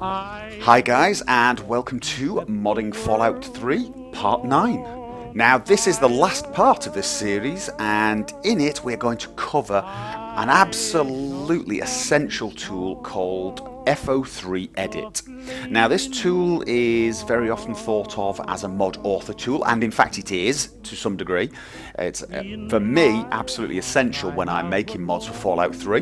Hi guys, and welcome to Modding Fallout 3 Part 9. Now this is the last part of this series, and in it we're going to cover an absolutely essential tool called FO3Edit. Now this tool is very often thought of as a mod author tool, and in fact it is to some degree. It's for me absolutely essential when I'm making mods for Fallout 3,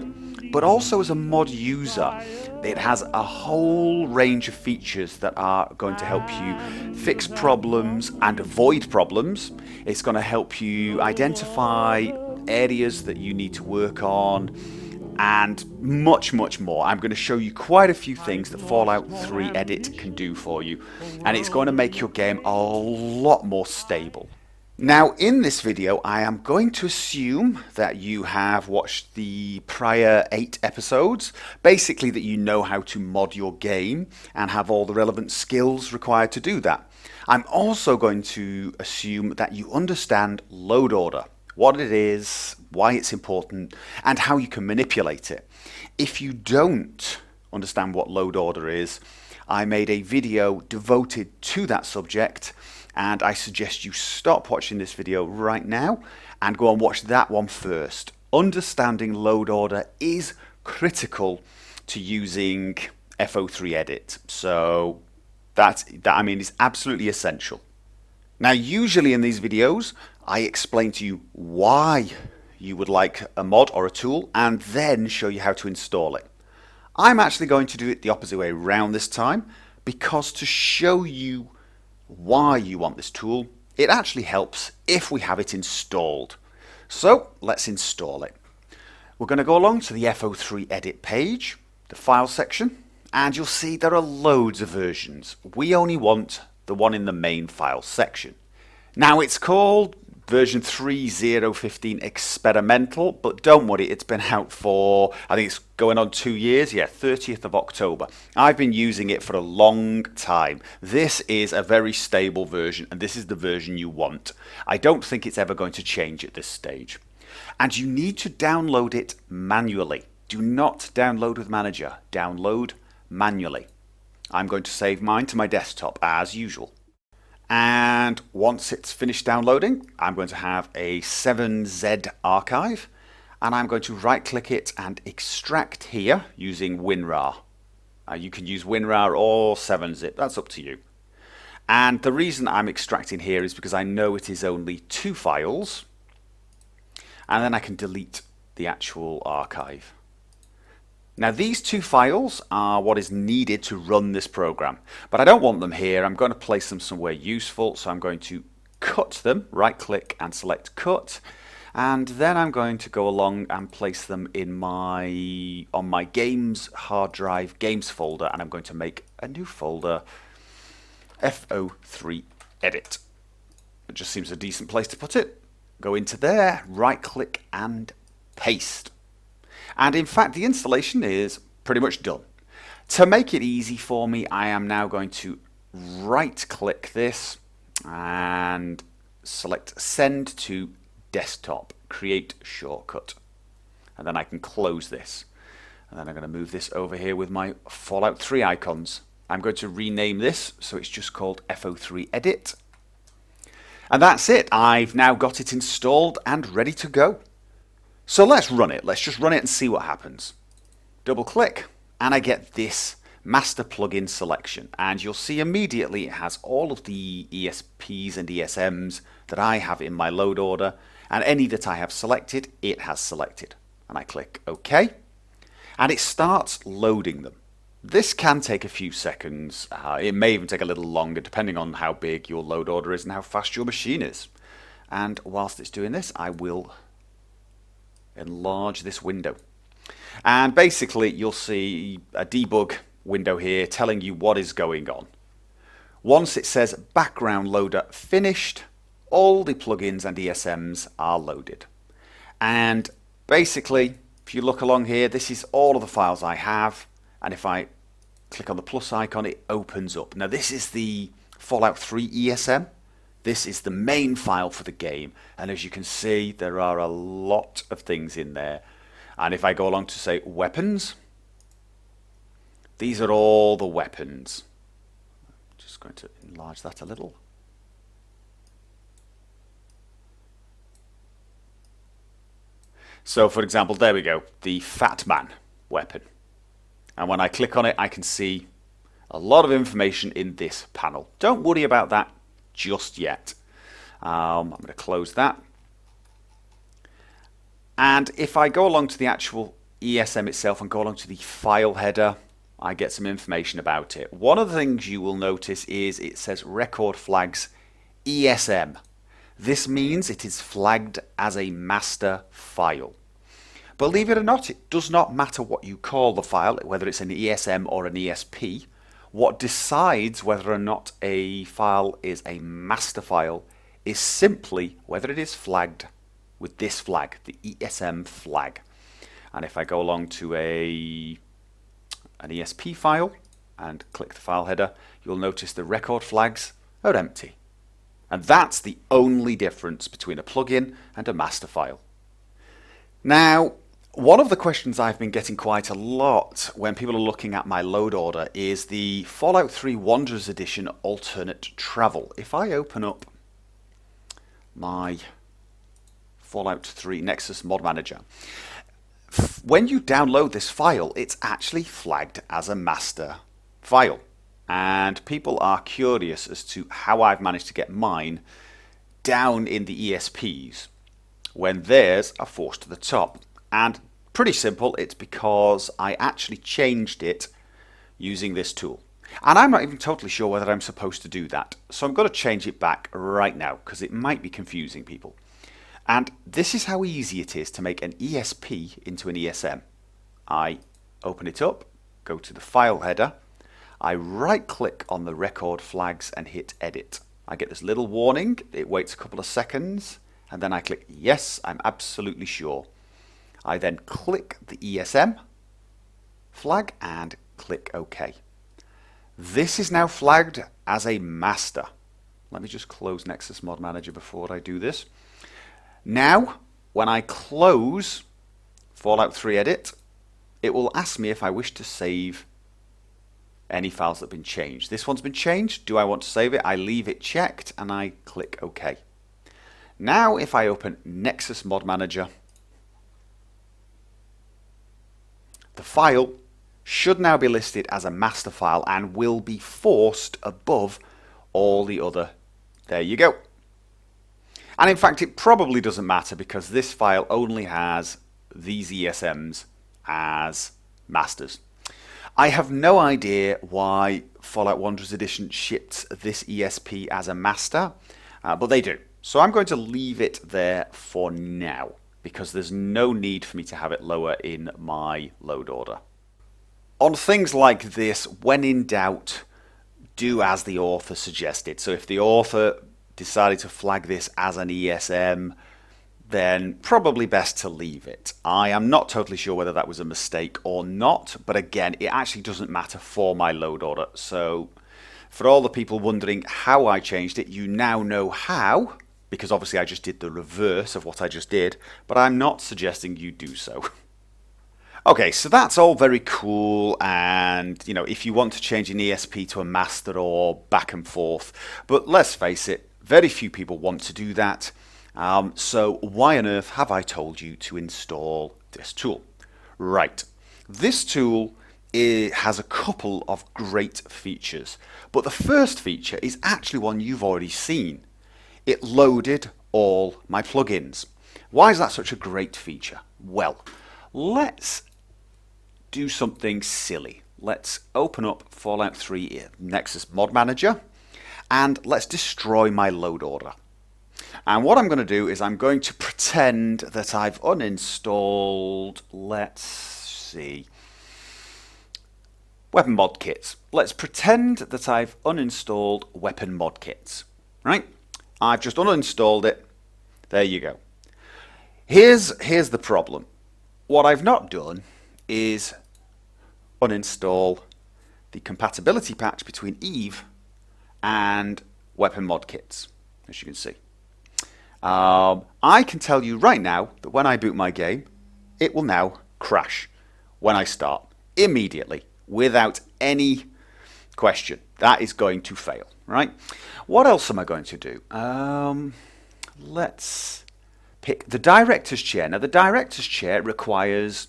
but also as a mod user. It has a whole range of features that are going to help you fix problems and avoid problems. It's going to help you identify areas that you need to work on and much more. I'm going to show you quite a few things that Fallout 3 Edit can do for you, and it's going to make your game a lot more stable. Now in this video I am going to assume that you have watched the prior 8 episodes, basically that you know how to mod your game and have all the relevant skills required to do that. I'm also going to assume that you understand load order, what it is, why it's important, and how you can manipulate it. If you don't understand what load order is, I made a video devoted to that subject, and I suggest you stop watching this video right now and go and watch that one first. Understanding load order is critical to using FO3Edit, so that I mean is absolutely essential. Now usually in these videos I explain to you why you would like a mod or a tool and then show you how to install it. I'm actually going to do it the opposite way around this time, because to show you why you want this tool, it actually helps if we have it installed. So let's install it. We're going to go along to the FO3Edit page, the file section, and you'll see there are loads of versions. We only want the one in the main file section. Now it's called version 3.0.15 experimental, but don't worry, it's been out for, I think it's going on 2 years, yeah, 30th of October. I've been using it for a long time. This is a very stable version, and this is the version you want. I don't think it's ever going to change at this stage. And you need to download it manually. Do not download with Manager, download manually. I'm going to save mine to my desktop as usual. And once it's finished downloading, I'm going to have a 7Z archive, and I'm going to right click it and extract here using WinRAR. You can use WinRAR or 7-zip, that's up to you. And the reason I'm extracting here is because I know it is only 2 files, and then I can delete the actual archive. Now these 2 files are what is needed to run this program, but I don't want them here. I'm going to place them somewhere useful, so I'm going to cut them, right click and select cut, and then I'm going to go along and place them in on my games hard drive games folder, and I'm going to make a new folder, FO3Edit. It just seems a decent place to put it. Go into there, right click and paste. And in fact the installation is pretty much done. To make it easy for me, I am now going to right click this and select send to desktop, create shortcut, and then I can close this, and then I'm going to move this over here with my Fallout 3 icons. I'm going to rename this so it's just called FO3Edit, and that's it. I've now got it installed and ready to go. So let's run it. Let's just run it and see what happens. Double click and I get this master plugin selection, and you'll see immediately it has all of the ESPs and ESMs that I have in my load order, and any that I have selected it has selected, and I click OK and it starts loading them. This can take a few seconds. It may even take a little longer depending on how big your load order is and how fast your machine is. And whilst it's doing this, I will enlarge this window, and basically you'll see a debug window here telling you what is going on. Once it says background loader finished, all the plugins and ESMs are loaded, and basically if you look along here, this is all of the files I have, and if I click on the plus icon it opens up. Now this is the Fallout 3 ESM. This is the main file for the game, and as you can see there are a lot of things in there. And if I go along to say weapons, These are all the weapons. Just going to enlarge that a little. So for example, there we go, the Fat Man weapon. And when I click on it, I can see a lot of information in this panel. Don't worry about that just yet. I'm going to close that. And if I go along to the actual ESM itself and go along to the file header, I get some information about it. One of the things you will notice is it says record flags ESM. This means it is flagged as a master file. Believe it or not, it does not matter what you call the file, whether it's an ESM or an ESP. What decides whether or not a file is a master file is simply whether it is flagged with this flag, the ESM flag. And if I go along to an ESP file and click the file header, you'll notice the record flags are empty. And that's the only difference between a plugin and a master file. Now, one of the questions I've been getting quite a lot when people are looking at my load order is the Fallout 3 Wondrous Addition alternate travel. If I open up my Fallout 3 Nexus Mod Manager, when you download this file, it's actually flagged as a master file. And people are curious as to how I've managed to get mine down in the ESPs when theirs are forced to the top. And pretty simple, it's because I actually changed it using this tool. And I'm not even totally sure whether I'm supposed to do that. So I'm going to change it back right now because it might be confusing people. And this is how easy it is to make an ESP into an ESM. I open it up, go to the file header, I right click on the record flags and hit edit. I get this little warning, it waits a couple of seconds, and then I click yes, I'm absolutely sure. I then click the ESM flag and click OK. This is now flagged as a master. Let me just close Nexus Mod Manager before I do this. Now, when I close Fallout 3Edit, it will ask me if I wish to save any files that have been changed. This one's been changed. Do I want to save it? I leave it checked and I click OK. Now, if I open Nexus Mod Manager, the file should now be listed as a master file and will be forced above all the other. There you go. And in fact, it probably doesn't matter because this file only has these ESMs as masters. I have no idea why Fallout Wondrous Edition shipped this ESP as a master, but they do. So I'm going to leave it there for now because there's no need for me to have it lower in my load order. On things like this, when in doubt, do as the author suggested. So if the author decided to flag this as an ESM, then probably best to leave it. I am not totally sure whether that was a mistake or not, but again, it actually doesn't matter for my load order. So for all the people wondering how I changed it, you now know how, because obviously I just did the reverse of what I just did, but I'm not suggesting you do so. Okay, so that's all very cool, and you know, if you want to change an ESP to a master or back and forth, but let's face it, very few people want to do that. So why on earth have I told you to install this tool? Right, this tool has a couple of great features, but the first feature is actually one you've already seen. It loaded all my plugins. Why is that such a great feature? Well, let's do something silly. Let's open up Fallout 3 Nexus Mod Manager and let's destroy my load order. And what I'm going to do is I'm going to pretend that I've uninstalled, let's see, weapon mod kits. Let's pretend that I've uninstalled weapon mod kits, right? I've just uninstalled it. There you go. Here's the problem. What I've not done is uninstall the compatibility patch between Eve and weapon mod kits, as you can see. I can tell you right now that when I boot my game, it will now crash when I start, immediately, without any question. That is going to fail, right? What else am I going to do? Let's pick the director's chair. Now, the director's chair requires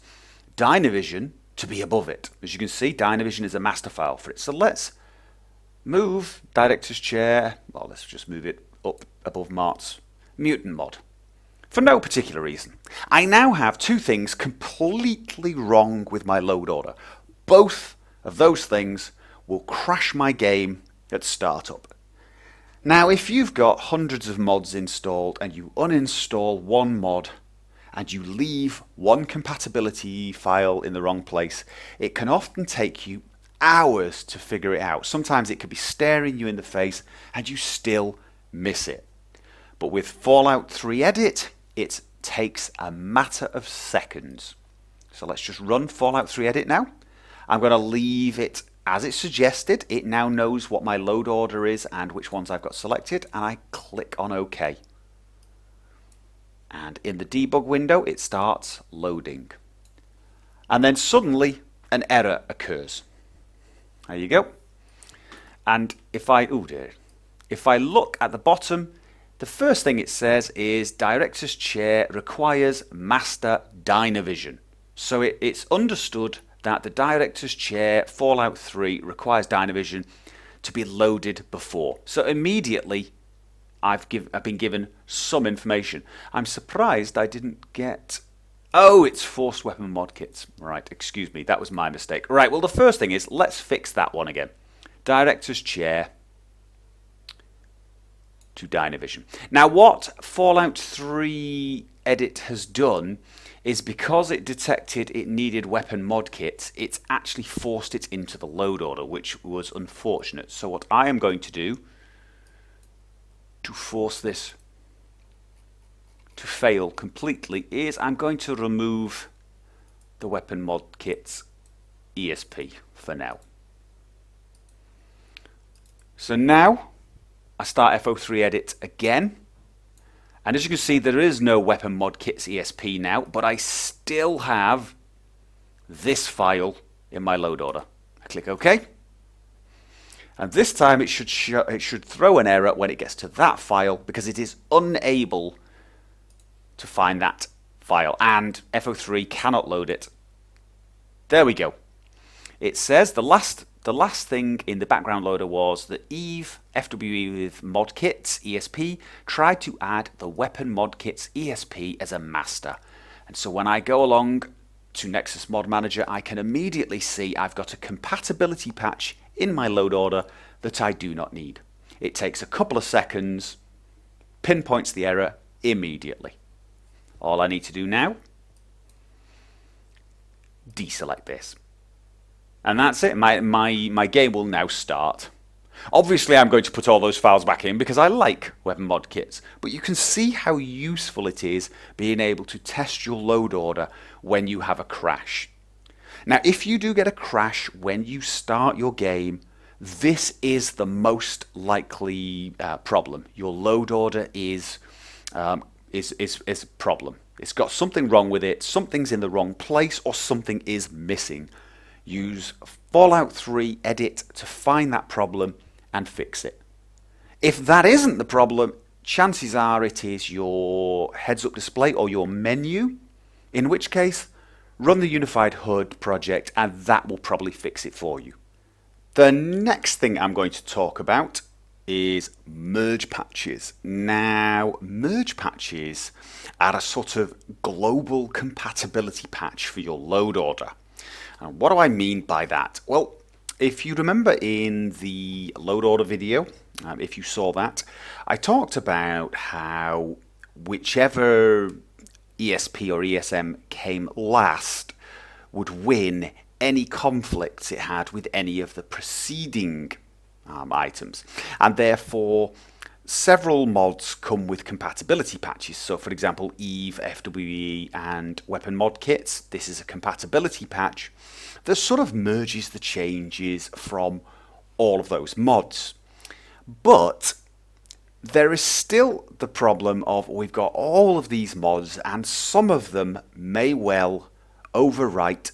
Dynavision to be above it. As you can see, Dynavision is a master file for it. So let's move director's chair. Well, let's just move it up above Mart's mutant mod for no particular reason. I now have two things completely wrong with my load order. Both of those things will crash my game at startup. Now, if you've got hundreds of mods installed and you uninstall one mod and you leave one compatibility file in the wrong place, it can often take you hours to figure it out. Sometimes it could be staring you in the face and you still miss it. But with Fallout 3 Edit, it takes a matter of seconds. So let's just run Fallout 3 Edit now. I'm going to leave it as it's suggested. It now knows what my load order is and which ones I've got selected, and I click on OK. And in the debug window, it starts loading. And then suddenly an error occurs. There you go. And if I look at the bottom, the first thing it says is Director's Chair requires Master Dynavision. So it's understood that the Director's Chair Fallout 3 requires Dynavision to be loaded before. So immediately I've been given some information. I'm surprised I didn't get... Oh, it's forced weapon mod kits. Right, excuse me, that was my mistake. Right, well the first thing is, let's fix that one again. Director's Chair to Dynavision. Now what Fallout 3 Edit has done is, because it detected it needed weapon mod kits, it's actually forced it into the load order, which was unfortunate. So what I am going to do to force this to fail completely is I'm going to remove the weapon mod kits ESP for now. So now I start FO3 Edit again, and as you can see, there is no weapon mod kits ESP now, but I still have this file in my load order. I click OK, and this time it should throw an error when it gets to that file, because it is unable to find that file, and FO3 cannot load it. There we go. It says the last thing in the background loader was that Eve FWE with mod kits ESP tried to add the weapon mod kits ESP as a master, and so when I go along to Nexus Mod Manager, I can immediately see I've got a compatibility patch in my load order that I do not need. It takes a couple of seconds, pinpoints the error immediately. All I need to do now, deselect this. And that's it. My game will now start. Obviously, I'm going to put all those files back in because I like weapon mod kits. But you can see how useful it is being able to test your load order when you have a crash. Now, if you do get a crash when you start your game, this is the most likely problem. Your load order is a problem. It's got something wrong with it, something's in the wrong place, or something is missing. Use Fallout 3 Edit to find that problem and fix it. If that isn't the problem, chances are it is your heads-up display or your menu, in which case run the Unified HUD project and that will probably fix it for you. The next thing I'm going to talk about is merge patches. Now, merge patches are a sort of global compatibility patch for your load order. And what do I mean by that? Well, if you remember in the load order video, if you saw that, I talked about how whichever ESP or ESM came last would win any conflicts it had with any of the preceding items, and therefore several mods come with compatibility patches. So for example, Eve, FWE and weapon mod kits, this is a compatibility patch that sort of merges the changes from all of those mods. But there is still the problem of we've got all of these mods and some of them may well overwrite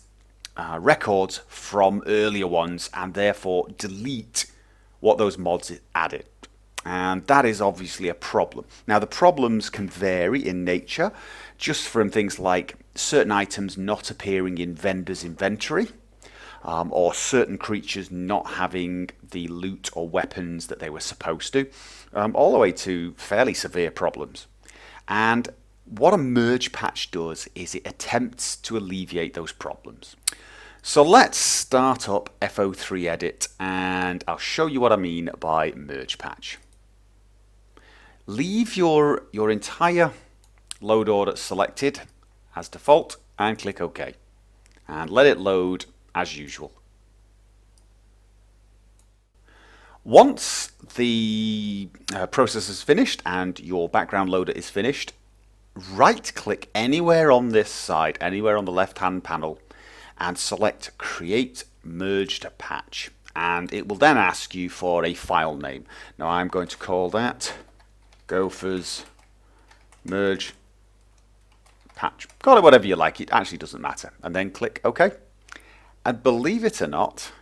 records from earlier ones and therefore delete what those mods added. And that is obviously a problem. Now the problems can vary in nature, just from things like certain items not appearing in vendor's inventory, or certain creatures not having the loot or weapons that they were supposed to, all the way to fairly severe problems. And what a merge patch does is it attempts to alleviate those problems. So let's start up FO3Edit and I'll show you what I mean by merge patch. Leave your entire load order selected as default and click OK. And let it load as usual. Once the process is finished and your background loader is finished, right click anywhere on this side, anywhere on the left hand panel, and select Create Merged Patch. And it will then ask you for a file name. Now I'm going to call that Gophers Merge Patch. Call it whatever you like, it actually doesn't matter. And then click OK. And believe it or not,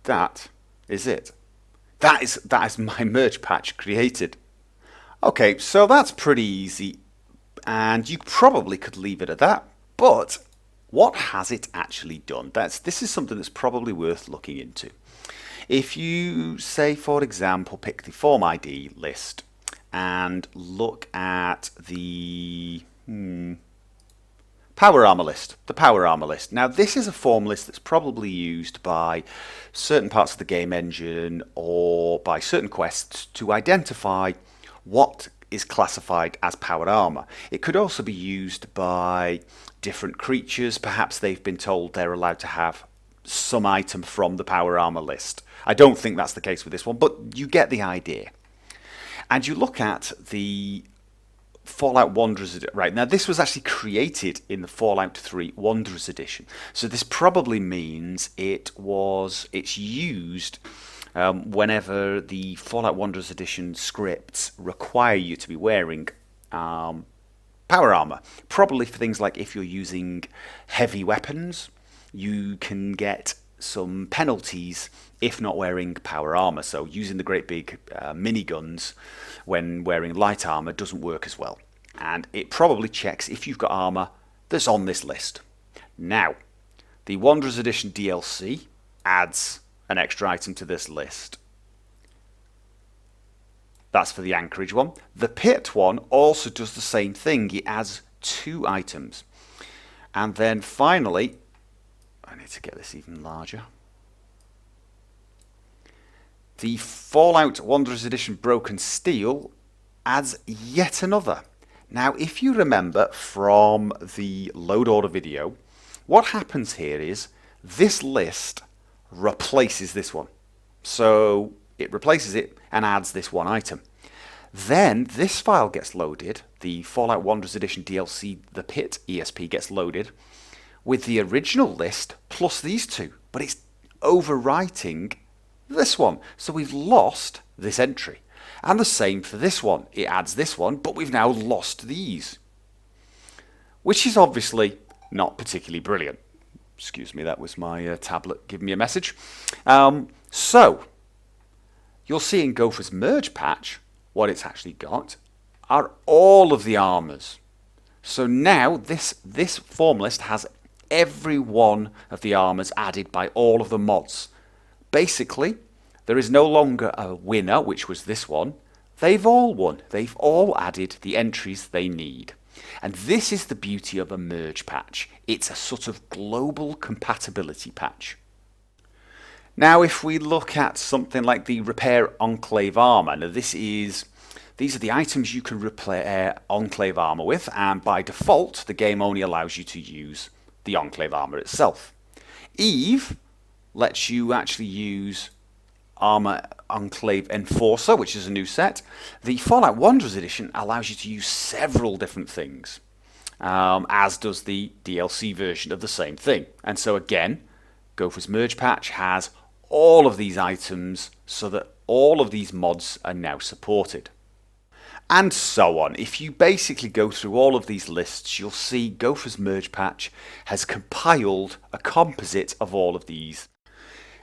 that is it. That is my merge patch created. Okay, so that's pretty easy, and you probably could leave it at that, but what has it actually done? This is something that's probably worth looking into. If you say, for example, pick the form ID list and look at the Power Armor list, the Power Armor list. Now this is a form list that's probably used by certain parts of the game engine or by certain quests to identify what is classified as Power Armor. It could also be used by different creatures. Perhaps they've been told they're allowed to have some item from the Power Armor list. I don't think that's the case with this one, but you get the idea. And you look at the Fallout Wondrous Edition. Right, now this was actually created in the Fallout 3 Wondrous Edition. So this probably means it's used whenever the Fallout Wondrous Edition scripts require you to be wearing power armor. Probably for things like if you're using heavy weapons, you can get some penalties if not wearing power armor. So using the great big miniguns when wearing light armor doesn't work as well. And it probably checks if you've got armor that's on this list. Now, the Wondrous Addition Dlc adds an extra item to this list. That's for the Anchorage one. The Pit one also does the same thing. It adds 2 items. And then finally, I need to get this even larger. The Fallout Wondrous Edition Broken Steel adds yet another. Now, if you remember from the load order video, what happens here is this list replaces this one. So it replaces it and adds this one item. Then this file gets loaded, the Fallout Wondrous Edition DLC, the Pit ESP gets loaded with the original list plus these 2, but it's overwriting this one. So we've lost this entry. And the same for this one. It adds this one, but we've now lost these. Which is obviously not particularly brilliant. Excuse me, that was my tablet giving me a message. So, you'll see in Gopher's Merge Patch, what it's actually got are all of the armors. So now this form list has every one of the armors added by all of the mods. Basically, there is no longer a winner, which was this one. They've all won. They've all added the entries they need. And this is the beauty of a merge patch. It's a sort of global compatibility patch. Now, if we look at something like the Repair Enclave Armor, now these are the items you can repair Enclave Armor with, and by default, the game only allows you to use the Enclave Armor itself. Eve lets you actually use Armor Enclave Enforcer, which is a new set. The Fallout Wondrous Edition allows you to use several different things, as does the DLC version of the same thing. And so again, Gopher's Merge Patch has all of these items so that all of these mods are now supported. and so on. If you basically go through all of these lists, you'll see Gopher's merge patch has compiled a composite of all of these.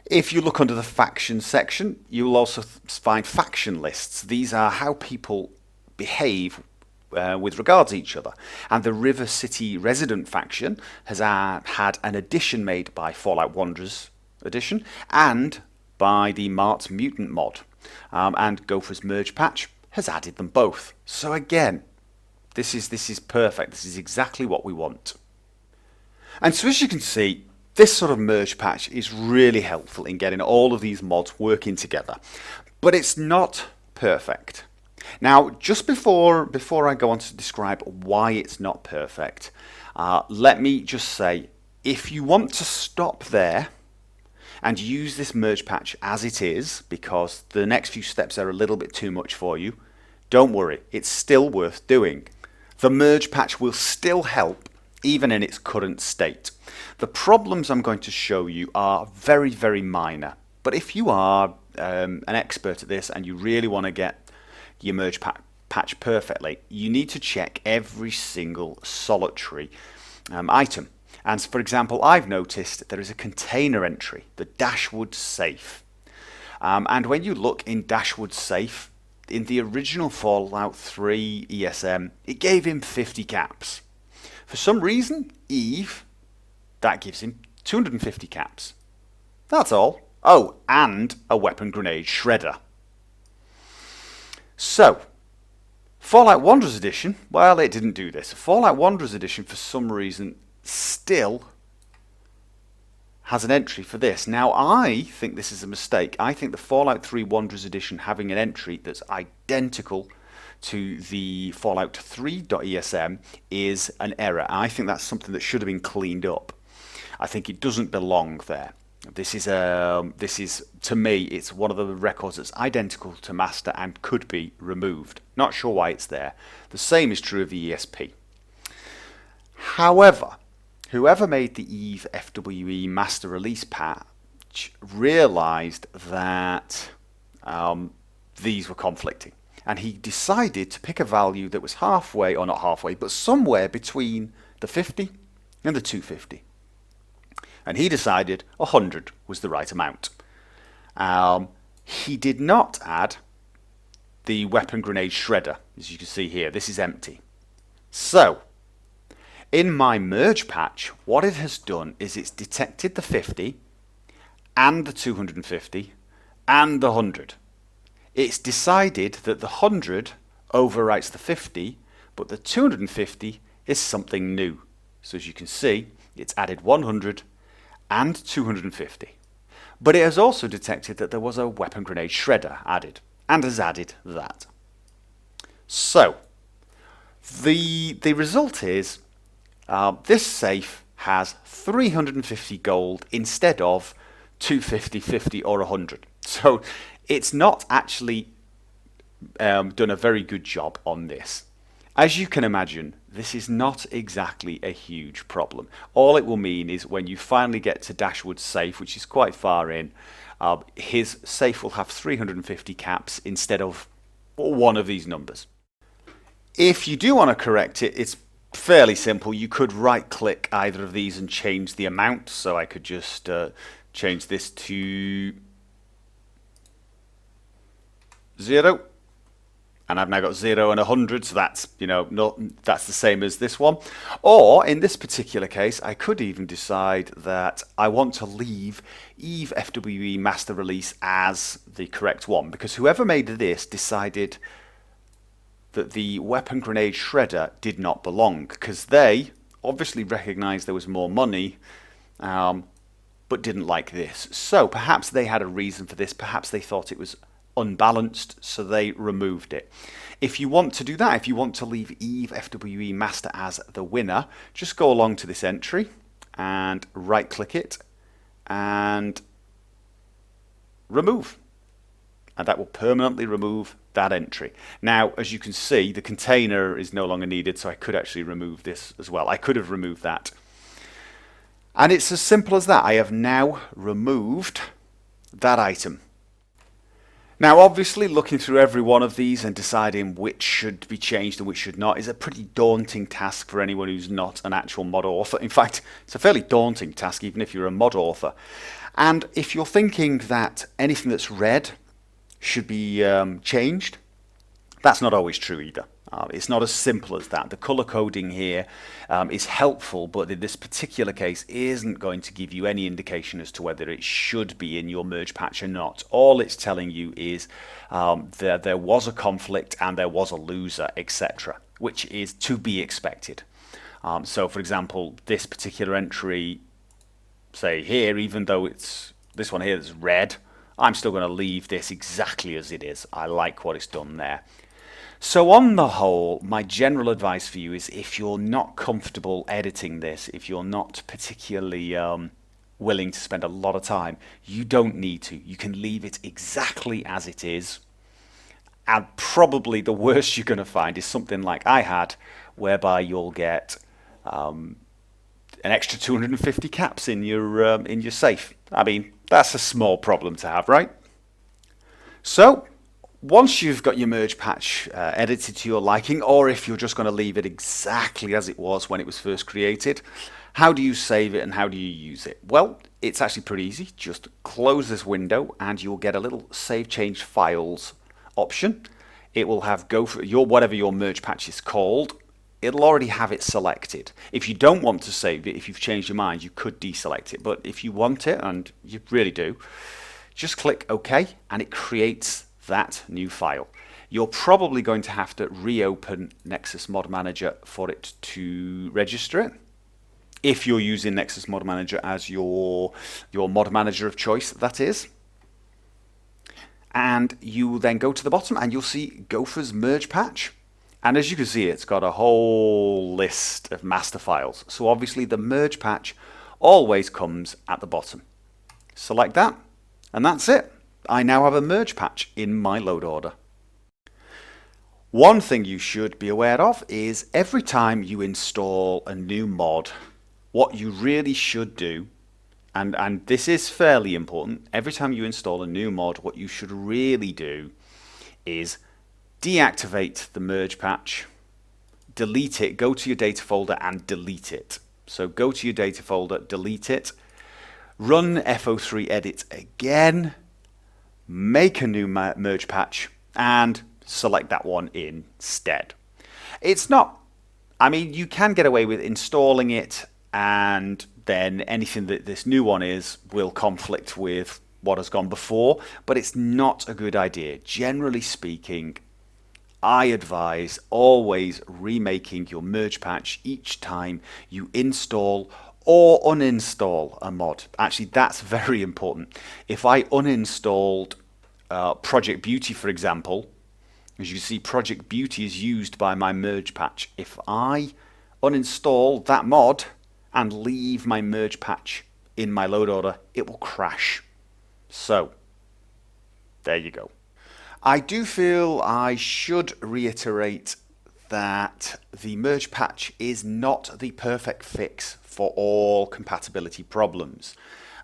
If you look under the faction section, you'll also find faction lists. These are how people behave with regards to each other. And the River City Resident faction has had an addition made by Fallout Wondrous Addition and by the Mart Mutant mod. And Gopher's merge patch has added them both. So again, this is perfect. This is exactly what we want. And so as you can see, this sort of merge patch is really helpful in getting all of these mods working together. But it's not perfect. Now, just before I go on to describe why it's not perfect, let me just say, if you want to stop there and use this merge patch as it is, because the next few steps are a little bit too much for you, don't worry, it's still worth doing. The merge patch will still help, even in its current state. The problems I'm going to show you are very, very minor, but if you are an expert at this and you really want to get your merge patch perfectly, you need to check every single solitary item. And for example, I've noticed there is a container entry, the Dashwood safe. And when you look in Dashwood safe, in the original Fallout 3 ESM, it gave him 50 caps. For some reason, Eve, that gives him 250 caps. That's all. Oh, and a weapon grenade shredder. So, Fallout Wondrous Edition, well, it didn't do this. Fallout Wondrous Edition, for some reason, still has an entry for this. Now, I think this is a mistake. I think the Fallout 3 Wondrous Edition having an entry that's identical to the Fallout 3.esm is an error. I think that's something that should have been cleaned up. I think it doesn't belong there. This is to me, it's one of the records that's identical to master and could be removed. Not sure why it's there. The same is true of the ESP. However, whoever made the Eve FWE master release patch realized that these were conflicting. And he decided to pick a value that was halfway, or not halfway, but somewhere between the 50 and the 250. And he decided 100 was the right amount. He did not add the weapon grenade shredder, as you can see here. This is empty. So, in my merge patch, what it has done is it's detected the 50 and the 250 and the 100. It's decided that the 100 overwrites the 50, but the 250 is something new. So as you can see, it's added 100 and 250. But it has also detected that there was a weapon grenade shredder added, and has added that. So, the result is this safe has 350 gold instead of 250, 50 or 100. So it's not actually done a very good job on this. As you can imagine, this is not exactly a huge problem. All it will mean is when you finally get to Dashwood's safe, which is quite far in, his safe will have 350 caps instead of one of these numbers. If you do want to correct it, it's fairly simple. You could right click either of these and change the amount. So I could just change this to 0. And I've now got 0 and 100, so that's, that's the same as this one. Or, in this particular case, I could even decide that I want to leave Eve FWE Master Release as the correct one, because whoever made this decided that the weapon grenade shredder did not belong, because they obviously recognized there was more money, but didn't like this. So, perhaps they had a reason for this, perhaps they thought it was unbalanced, so they removed it. If you want to do that, if you want to leave Eve FWE Master as the winner, just go along to this entry and right click it and remove, and that will permanently remove that entry. Now, as you can see, the container is no longer needed, so I could actually remove this as well. I could have removed that, and it's as simple as that. I have now removed that item. Now obviously looking through every one of these and deciding which should be changed and which should not is a pretty daunting task for anyone who's not an actual mod author. In fact, it's a fairly daunting task even if you're a mod author. And if you're thinking that anything that's red should be changed, that's not always true either. It's not as simple as that. The color coding here is helpful, but in this particular case isn't going to give you any indication as to whether it should be in your merge patch or not. All it's telling you is there was a conflict and there was a loser, etc., which is to be expected. So for example, this particular entry, say here, even though it's this one here that's red, I'm still going to leave this exactly as it is. I like what it's done there. So on the whole, my general advice for you is if you're not comfortable editing this, if you're not particularly willing to spend a lot of time, you don't need to. You can leave it exactly as it is. And probably the worst you're going to find is something like I had, whereby you'll get an extra 250 caps in your safe. I mean, that's a small problem to have, right? So once you've got your merge patch edited to your liking, or if you're just going to leave it exactly as it was when it was first created, how do you save it and how do you use it? Well, it's actually pretty easy. Just close this window and you'll get a little Save Change Files option. It will have whatever your merge patch is called. It'll already have it selected. If you don't want to save it, if you've changed your mind, you could deselect it. But if you want it, and you really do, just click OK and it creates that new file. You're probably going to have to reopen Nexus Mod Manager for it to register it. If you're using Nexus Mod Manager as your mod manager of choice, that is. And you will then go to the bottom and you'll see Gopher's merge patch. And as you can see, it's got a whole list of master files. So obviously the merge patch always comes at the bottom. Select that, and that's it. I now have a merge patch in my load order. One thing you should be aware of is every time you install a new mod, what you really should do, and this is fairly important, every time you install a new mod, what you should really do is deactivate the merge patch, delete it, go to your data folder and delete it. So go to your data folder, delete it, run FO3Edit again, make a new merge patch and select that one instead. It's not, I mean, you can get away with installing it and then anything that this new one is will conflict with what has gone before, but it's not a good idea. Generally speaking, I advise always remaking your merge patch each time you install or uninstall a mod. Actually, that's very important. If I uninstalled Project Beauty, for example, as you see, Project Beauty is used by my merge patch. If I uninstall that mod and leave my merge patch in my load order, it will crash. So, there you go. I do feel I should reiterate that the merge patch is not the perfect fix for all compatibility problems,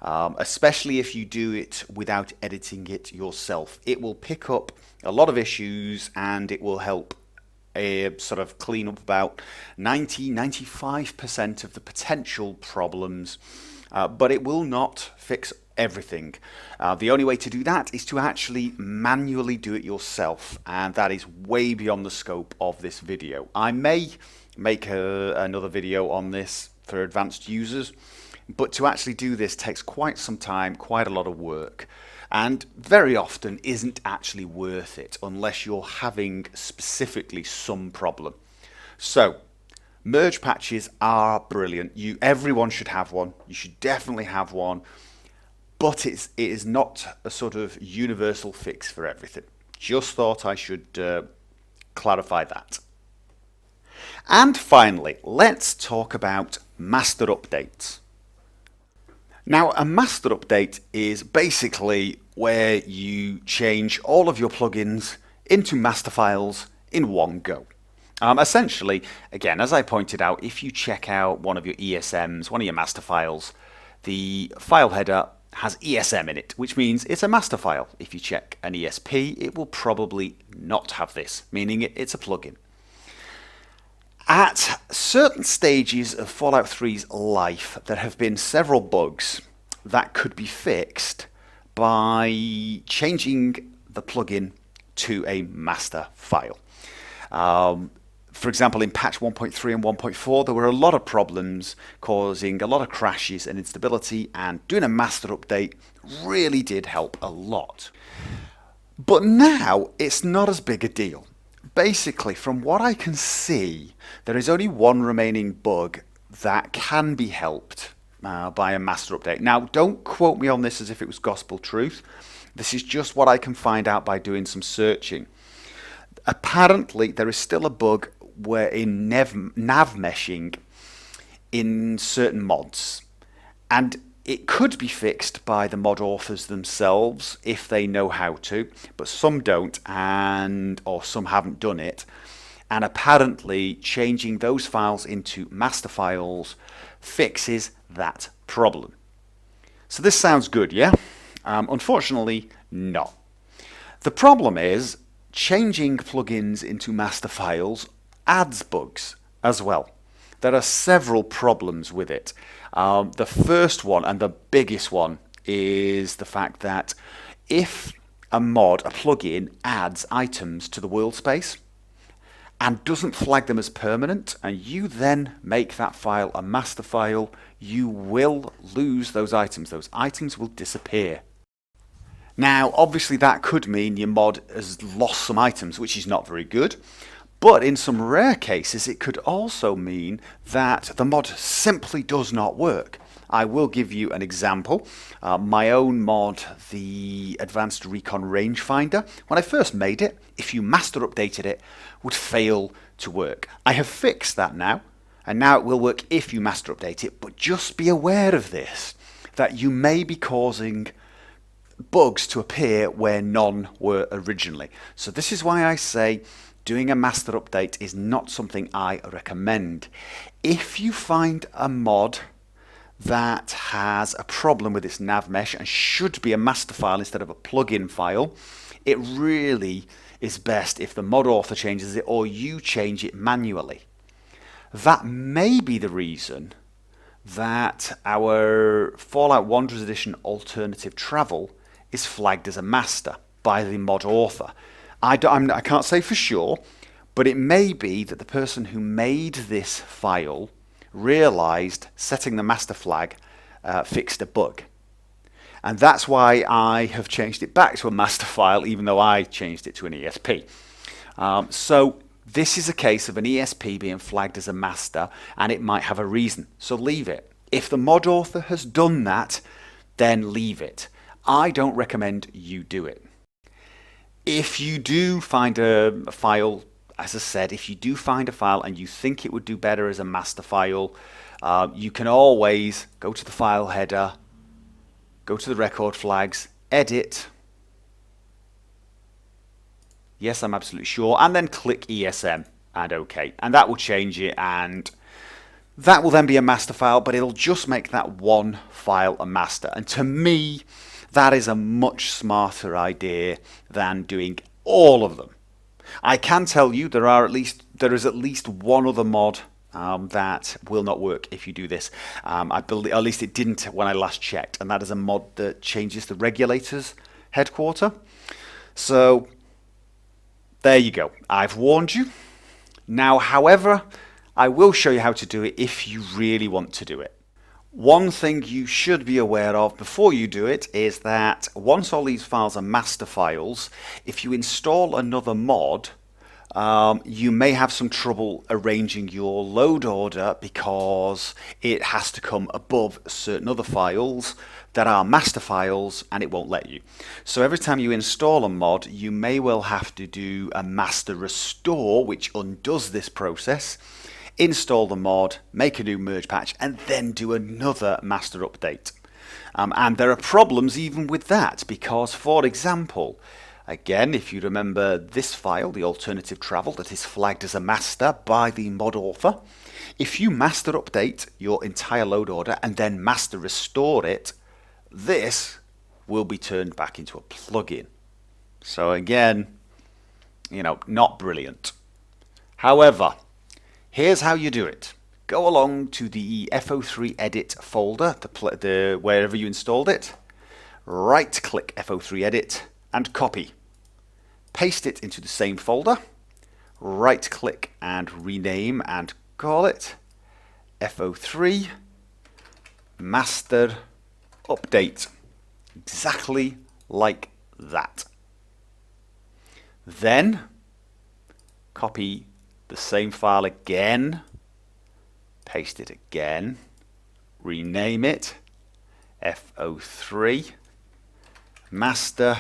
especially if you do it without editing it yourself. It will pick up a lot of issues and it will help sort of clean up about 90–95% of the potential problems, but it will not fix everything. The only way to do that is to actually manually do it yourself, and that is way beyond the scope of this video. I may make another video on this for advanced users, but to actually do this takes quite some time, quite a lot of work, and very often isn't actually worth it unless you're having specifically some problem. So merge patches are brilliant. Everyone should have one. You should definitely have one. But it is not a sort of universal fix for everything. Just thought I should clarify that. And finally, let's talk about master updates. Now, a master update is basically where you change all of your plugins into master files in one go. Essentially, again, as I pointed out, if you check out one of your ESMs, one of your master files, the file header has ESM in it, which means it's a master file. If you check an ESP, it will probably not have this, meaning it's a plugin. At certain stages of Fallout 3's life, there have been several bugs that could be fixed by changing the plugin to a master file. For example, in patch 1.3 and 1.4, there were a lot of problems causing a lot of crashes and instability, and doing a master update really did help a lot. But now it's not as big a deal. Basically, from what I can see, there is only one remaining bug that can be helped by a master update. Now, don't quote me on this as if it was gospel truth. This is just what I can find out by doing some searching. Apparently, there is still a bug where in nav meshing in certain mods, and it could be fixed by the mod authors themselves if they know how to, but some don't, or some haven't done it. And apparently changing those files into master files fixes that problem. So this sounds good, yeah? Unfortunately, no. The problem is changing plugins into master files adds bugs as well. There are several problems with it. The first one, and the biggest one, is the fact that if a plugin adds items to the world space and doesn't flag them as permanent, and you then make that file a master file, you will lose those items. Those items will disappear. Now, obviously that could mean your mod has lost some items, which is not very good. But in some rare cases, it could also mean that the mod simply does not work. I will give you an example. My own mod, the Advanced Recon Rangefinder, when I first made it, if you master updated it, would fail to work. I have fixed that now, and now it will work if you master update it, but just be aware of this, that you may be causing bugs to appear where none were originally. So this is why I say doing a master update is not something I recommend. If you find a mod that has a problem with its nav mesh and should be a master file instead of a plugin file, it really is best if the mod author changes it or you change it manually. That may be the reason that our Fallout Wondrous Addition Alternative Travel is flagged as a master by the mod author. I can't say for sure, but it may be that the person who made this file realized setting the master flag fixed a bug. And that's why I have changed it back to a master file, even though I changed it to an ESP. So this is a case of an ESP being flagged as a master, and it might have a reason. So leave it. If the mod author has done that, then leave it. I don't recommend you do it. If you do find a file, as I said, if you do find a file and you think it would do better as a master file, you can always go to the file header, go to the record flags, edit, yes, I'm absolutely sure, and then click ESM and OK. And that will change it, and that will then be a master file, but it'll just make that one file a master. And to me, that is a much smarter idea than doing all of them. I can tell you there is at least one other mod that will not work if you do this. I believe, at least it didn't when I last checked, and that is a mod that changes the regulator's headquarter. So there you go. I've warned you. Now, however, I will show you how to do it if you really want to do it. One thing you should be aware of before you do it is that once all these files are master files, if you install another mod, you may have some trouble arranging your load order because it has to come above certain other files that are master files, and it won't let you. So every time you install a mod, you may well have to do a master restore, which undoes this process, install the mod, make a new merge patch, and then do another master update. And there are problems even with that because, for example, again, if you remember this file, the alternative travel that is flagged as a master by the mod author, if you master update your entire load order and then master restore it, this will be turned back into a plugin. So again, you know, not brilliant. However, here's how you do it. Go along to the FO3Edit folder, wherever you installed it. Right-click FO3Edit and copy. Paste it into the same folder. Right-click and rename and call it FO3 Master Update. Exactly like that. Then copy the same file again, paste it again, rename it FO3 Master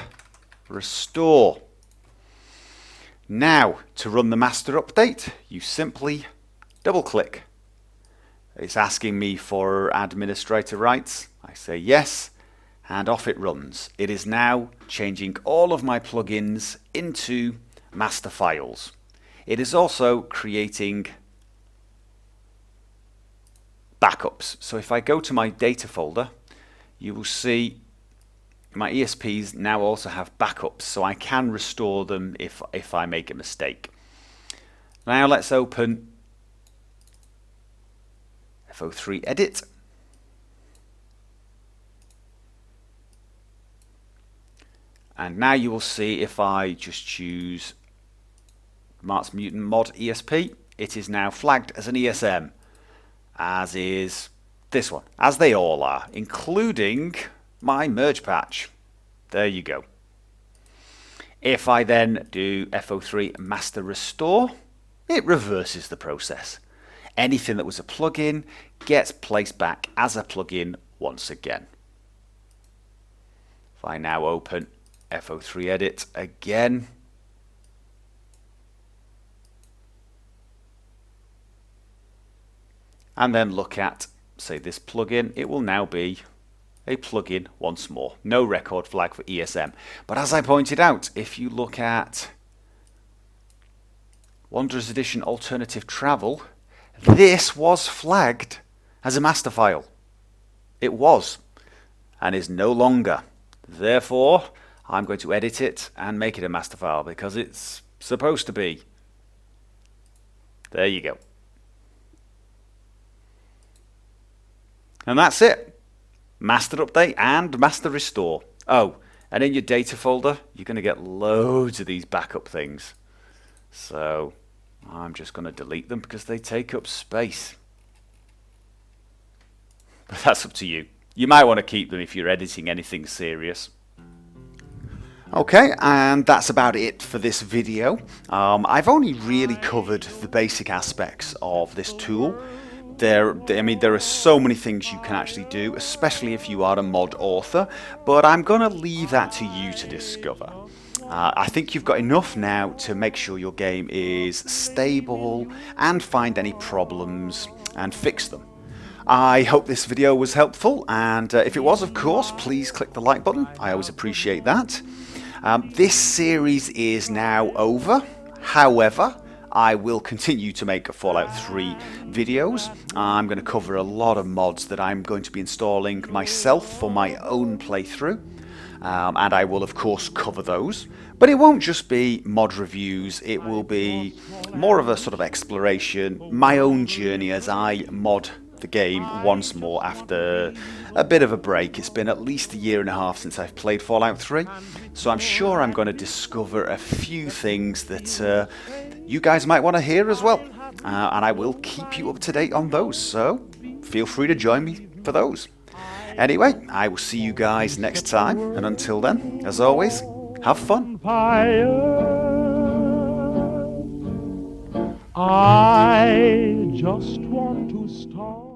Restore. Now, to run the master update, you simply double click. It's asking me for administrator rights. I say yes, and off it runs. It is now changing all of my plugins into master files. It is also creating backups. So if I go to my data folder, you will see my ESPs now also have backups, so I can restore them if I make a mistake. Now let's open FO3Edit. And now you will see if I just choose Mark's Mutant Mod ESP, it is now flagged as an ESM, as is this one, as they all are, including my merge patch. There you go. If I then do FO3 Master Restore, it reverses the process. Anything that was a plugin gets placed back as a plugin once again. If I now open FO3Edit again, and then look at, say, this plugin, it will now be a plugin once more. No record flag for ESM. But as I pointed out, if you look at Wondrous Addition Alternative Travel, this was flagged as a master file. It was, and is no longer. Therefore, I'm going to edit it and make it a master file because it's supposed to be. There you go. And that's it. Master update and master restore. Oh, and in your data folder, you're going to get loads of these backup things. So I'm just going to delete them because they take up space. But that's up to you. You might want to keep them if you're editing anything serious. Okay, and that's about it for this video. I've only really covered the basic aspects of this tool. There are so many things you can actually do, especially if you are a mod author, but I'm going to leave that to you to discover. I think you've got enough now to make sure your game is stable and find any problems and fix them. I hope this video was helpful, and if it was, of course, please click the like button. I always appreciate that. This series is now over. However, I will continue to make Fallout 3 videos. I'm going to cover a lot of mods that I'm going to be installing myself for my own playthrough. And I will, of course, cover those. But it won't just be mod reviews. It will be more of a sort of exploration, my own journey as I mod the game once more after a bit of a break. It's been at least a year and a half since I've played Fallout 3, so I'm sure I'm going to discover a few things that you guys might want to hear as well, and I will keep you up to date on those, so feel free to join me for those. Anyway, I will see you guys next time, and until then, as always, have fun. I just want to start.